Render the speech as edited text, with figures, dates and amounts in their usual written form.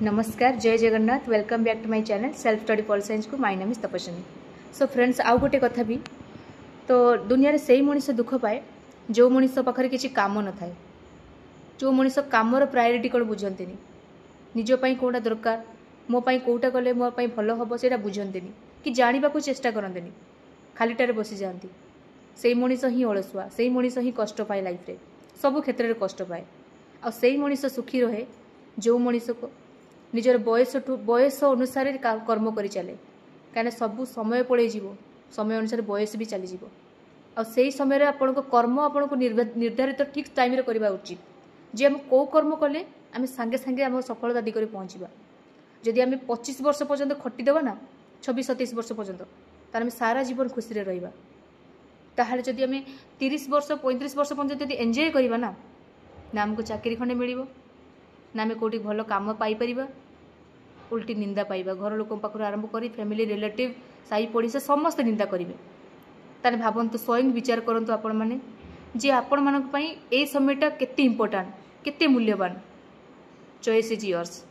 नमस्कार, जय Jagannath. Welcome back to my channel self study pol science को। My name is Tapaswini. So friends, आउ गोटे कथा भी तो दुनिया रे सही मनीष दुख पाए जो मनीष पाखरे किसी काम न थाए, जो मनीष कामर प्रायोरिटी कौन बुझंती निजपाई कौटा दरकार, मो पाई कौटा कले मो पाई भल हम से बुझंती कि जानवा को चेष्टा करते खालीटारे बसी जाती। से मनीष ही अलसुआ, से मनीष ही कष्ट पाए, लाइफ रे सब क्षेत्र में कष्ट पाए। आ से मनीष सुखी रहे जो मनीष को निजर बयस अनुसार कर्म कर चले, कहीं सब समय पड़े समय अनुसार बयस भी चली आ से समय आपण कर्म आपण को निर्धारित ठीक टाइम करवा उचित। जे आम कौ कर्म कले आम सांगे सांगे आम सफलता दिगरे पहुँचवा। जदि आम 25 वर्ष पर्यंत खटिदेवा ना 26-27 वर्ष पर्यंत, तार आम सारा जीवन खुशी रहा। ताहले जदि आम 30 वर्ष 35 वर्ष पर्यंत जदि एंजॉय करवा ना आमको चाकरी खंडे मिल ना, आम कौटी भल काम पाइपर, उल्टी निंदा पाइबा। घर लोक पाखर आरंभ कर फैमिली रिलेटिव साई पड़ोसा समस्त निंदा करेंगे। ताने भावतु, स्वयं विचार करंतु आपण माने जे आपण मानक पई ए समयटा केते इंपोर्टेंट, केते मूल्यवान। Choice is yours.